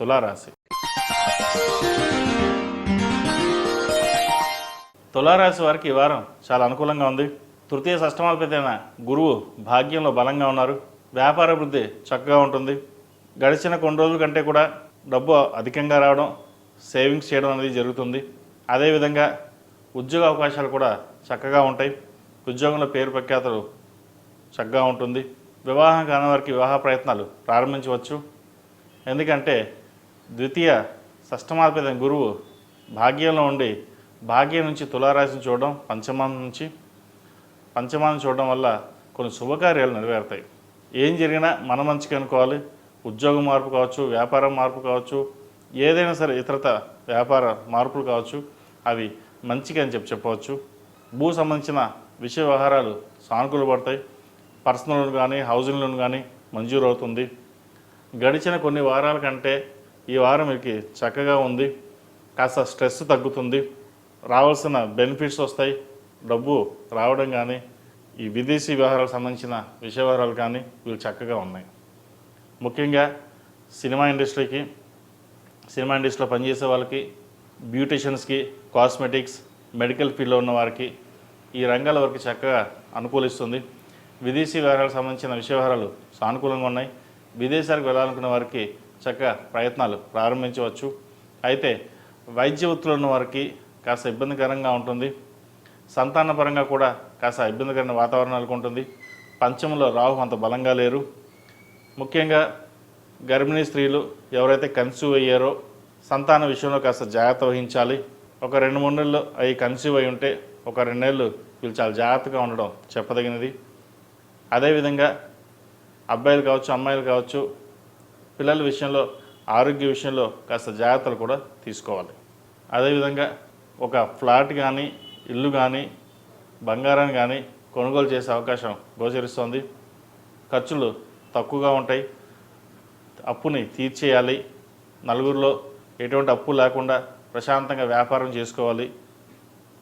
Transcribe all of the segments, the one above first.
తులారాశి. తులారాశి వారికి ఈ వారం చాలా అనుకూలంగా ఉంది. తృతీయ షష్టమాధిపతి అయిన గురువు భాగ్యంలో బలంగా ఉన్నారు. వ్యాపార వృద్ధి చక్కగా ఉంటుంది. గడిచిన కొన్ని రోజుల కంటే కూడా డబ్బు అధికంగా రావడం, సేవింగ్స్ చేయడం అనేది జరుగుతుంది. అదేవిధంగా ఉద్యోగ అవకాశాలు కూడా చక్కగా ఉంటాయి. ఉద్యోగంలో పేరు ప్రఖ్యాతులు చక్కగా ఉంటుంది. వివాహం కాని వారికి వివాహ ప్రయత్నాలు ప్రారంభించవచ్చు. ఎందుకంటే ద్వితీయ షష్టమాధిపతి గురువు భాగ్యంలో ఉండి భాగ్యం నుంచి తులారాశిని చూడడం, పంచమాన్ని చూడడం వల్ల కొన్ని శుభకార్యాలు నెరవేరుతాయి. ఏం జరిగినా మన మంచికి అనుకోవాలి. ఉద్యోగ మార్పు కావచ్చు, వ్యాపారం మార్పు కావచ్చు, ఏదైనా సరే ఇతరత వ్యాపార మార్పులు కావచ్చు, అవి మంచిగా అని చెప్పవచ్చు. భూ సంబంధించిన విషయ వ్యవహారాలు సానుకూల పడతాయి. పర్సనల్ లోన్ కానీ, హౌసింగ్ లోన్ కానీ మంజూరు అవుతుంది. గడిచిన కొన్ని వారాల కంటే ఈ వారం మీకు చక్కగా ఉంది. కాస్త స్ట్రెస్ తగ్గుతుంది. రావాల్సిన బెనిఫిట్స్ వస్తాయి. డబ్బు రావడం కానీ, ఈ విదేశీ వ్యవహారాలకు సంబంధించిన విషయ వ్యవహారాలు కానీ వీళ్ళు చక్కగా ఉన్నాయి. ముఖ్యంగా సినిమా ఇండస్ట్రీలో పనిచేసే వాళ్ళకి, బ్యూటిషియన్స్కి, కాస్మెటిక్స్, మెడికల్ ఫీల్డ్లో ఉన్న వారికి ఈ రంగాల వరకు చక్కగా అనుకూలిస్తుంది. విదేశీ వ్యవహారాలకు సంబంధించిన విషయ వ్యవహారాలు సానుకూలంగా ఉన్నాయి. విదేశాలకు వెళ్ళాలనుకున్న వారికి చక్కగా ప్రయత్నాలు ప్రారంభించవచ్చు. అయితే వైద్య వృత్తిలో ఉన్న వారికి కాస్త ఇబ్బందికరంగా ఉంటుంది. సంతానపరంగా కూడా కాస్త ఇబ్బందికరమైన వాతావరణాలకు ఉంటుంది. పంచమంలో రాహు అంత బలంగా లేరు. ముఖ్యంగా గర్భిణీ స్త్రీలు ఎవరైతే కన్సీవ్ అయ్యారో సంతాన విషయంలో కాస్త జాగ్రత్త వహించాలి. ఒక 2-3 నెలలు అవి కన్సీవ్ అయి ఉంటే ఒక 2 నెలలు వీళ్ళు చాలా జాగ్రత్తగా ఉండడం చెప్పదగినది. అదేవిధంగా అబ్బాయిలు కావచ్చు, అమ్మాయిలు కావచ్చు, పిల్లల విషయంలో, ఆరోగ్య విషయంలో కాస్త జాగ్రత్తలు కూడా తీసుకోవాలి. అదేవిధంగా ఒక ఫ్లాట్ కానీ, ఇల్లు కానీ, బంగారాన్ని కానీ కొనుగోలు చేసే అవకాశం గోచరిస్తోంది. ఖర్చులు తక్కువగా ఉంటాయి. అప్పుని తీర్చేయాలి. నలుగురిలో ఎటువంటి అప్పు లేకుండా ప్రశాంతంగా వ్యాపారం చేసుకోవాలి,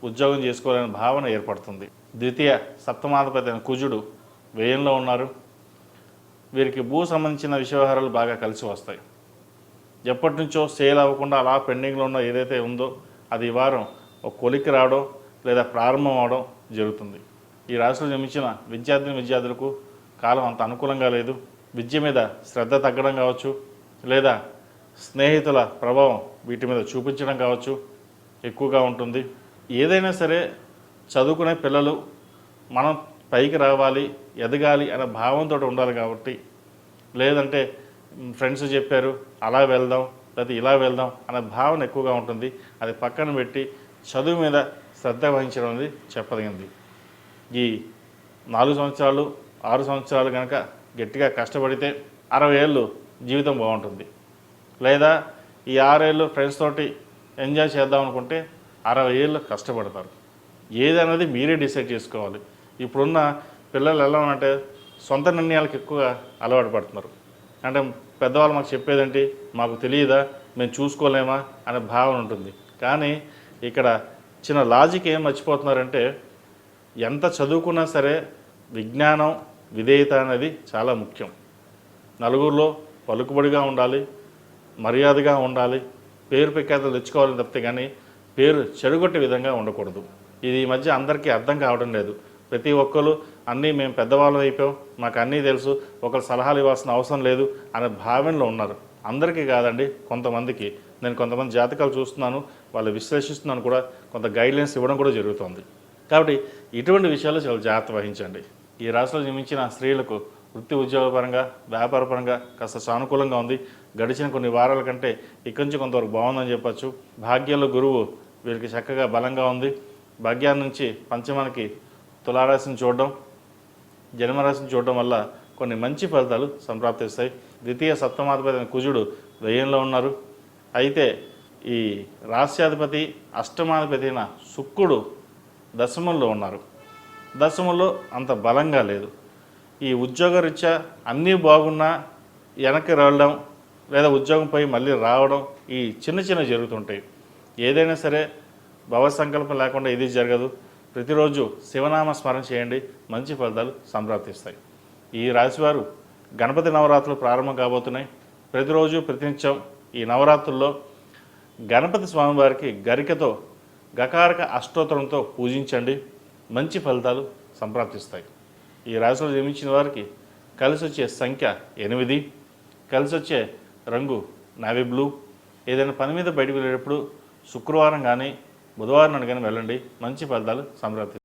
ఉద్యోగం చేసుకోవాలనే భావన ఏర్పడుతుంది. ద్వితీయ సప్తమాధిపతి అయిన కుజుడు వ్యయంలో ఉన్నారు. వీరికి భూ సంబంధించిన విషయ వ్యవహారాలు బాగా కలిసి వస్తాయి. ఎప్పటి నుంచో సేల్ అవ్వకుండా అలా పెండింగ్లో ఉన్న ఏదైతే ఉందో అది ఈ వారం ఒక కొలిక్కి రావడం లేదా ప్రారంభం అవడం జరుగుతుంది. ఈ రాశిలో జన్మించిన విద్యార్థులకు కాలం అంత అనుకూలంగా లేదు. విద్య మీద శ్రద్ధ తగ్గడం కావచ్చు, లేదా స్నేహితుల ప్రభావం వీటి మీద చూపించడం కావచ్చు ఎక్కువగా ఉంటుంది. ఏదైనా సరే చదువుకునే పిల్లలు మనం పైకి రావాలి, ఎదగాలి అనే భావంతో ఉండాలి. కాబట్టి లేదంటే ఫ్రెండ్స్ చెప్పారు అలా వెళ్దాం, లేదా ఇలా వెళ్దాం అనే భావన ఎక్కువగా ఉంటుంది. అది పక్కన పెట్టి చదువు మీద శ్రద్ధ వహించడం అనేది చెప్పదగింది. ఈ 4 సంవత్సరాలు 6 సంవత్సరాలు కనుక గట్టిగా కష్టపడితే 60 ఏళ్ళు జీవితం బాగుంటుంది. లేదా ఈ 6 ఏళ్ళు ఫ్రెండ్స్ తోటి ఎంజాయ్ చేద్దాం అనుకుంటే 60 ఏళ్ళు కష్టపడతారు. ఏదనేది మీరే డిసైడ్ చేసుకోవాలి. ఇప్పుడున్న పిల్లలు ఎలా అంటే సొంత నిర్ణయాలకు ఎక్కువ అలవాటు పడుతున్నారు. అంటే పెద్దవాళ్ళు మాకు చెప్పేదేంటి, మాకు తెలియదా, మేము చూసుకోలేమా అనే భావన ఉంటుంది. కానీ ఇక్కడ చిన్న లాజిక్ ఏం మర్చిపోతున్నారంటే ఎంత చదువుకున్నా సరే విజ్ఞానం, విధేయత అనేది చాలా ముఖ్యం. నలుగురిలో పలుకుబడిగా ఉండాలి, మర్యాదగా ఉండాలి, పేరు ప్రఖ్యాతలు తెచ్చుకోవాలని తప్పితే కానీ పేరు చెడగొట్టే విధంగా ఉండకూడదు. ఇది ఈ మధ్య అందరికీ అర్థం కావడం లేదు. ప్రతి ఒక్కరు అన్నీ మేము పెద్దవాళ్ళం అయిపోయాం, మాకు అన్నీ తెలుసు, ఒకరు సలహాలు ఇవ్వాల్సిన అవసరం లేదు అనే భావనలో ఉన్నారు. అందరికీ కాదండి, కొంతమందికి. నేను కొంతమంది జాతకాలు చూస్తున్నాను, వాళ్ళు విశ్లేషిస్తున్నాను కూడా, కొంత గైడ్లైన్స్ ఇవ్వడం కూడా జరుగుతుంది. కాబట్టి ఇటువంటి విషయాలు చాలా జాగ్రత్త వహించండి. ఈ రాశిలో జన్మించిన స్త్రీలకు వృత్తి ఉద్యోగపరంగా, వ్యాపారపరంగా కాస్త సానుకూలంగా ఉంది. గడిచిన కొన్ని వారాల కంటే ఇక్కడి నుంచి కొంతవరకు బాగుందని చెప్పచ్చు. భాగ్యంలో గురువు వీరికి చక్కగా బలంగా ఉంది. భాగ్యాన్ని నుంచి పంచమానికి తులారాశిని చూడడం, జన్మరాశిని చూడడం వల్ల కొన్ని మంచి ఫలితాలు సంప్రాప్తిస్తాయి. ద్వితీయ సప్తమాధిపతి కుజుడు వ్యయంలో ఉన్నారు. అయితే ఈ రాశ్యాధిపతి అష్టమాధిపతి అయిన శుక్రుడు దశమంలో ఉన్నారు. దశమంలో అంత బలంగా లేదు. ఈ ఉద్యోగరీత్యా అన్నీ బాగున్నా వెనక్కి రావడం, లేదా ఉద్యోగంపై మళ్ళీ రావడం, ఈ చిన్న జరుగుతుంటాయి. ఏదైనా సరే భవసంకల్పం లేకుండా ఇది జరగదు. ప్రతిరోజు శివనామ స్మరణ చేయండి, మంచి ఫలితాలు సంప్రాప్తిస్తాయి. ఈ రాశివారు గణపతి నవరాత్రులు ప్రారంభం కాబోతున్నాయి. ప్రతిరోజు ప్రతినిత్యం ఈ నవరాత్రుల్లో గణపతి స్వామివారికి గరికతో గకారక అష్టోత్తరంతో పూజించండి, మంచి ఫలితాలు సంప్రాప్తిస్తాయి. ఈ రాశిలో జన్మించిన వారికి కలిసి వచ్చే సంఖ్య 8, కలిసి వచ్చే రంగు నావీ బ్లూ. ఏదైనా పని మీద బయటకు వెళ్ళేటప్పుడు శుక్రవారం కానీ బుధవారం నాడు కానీ వెళ్ళండి, మంచి ఫలితాలు సంప్రాప్తి.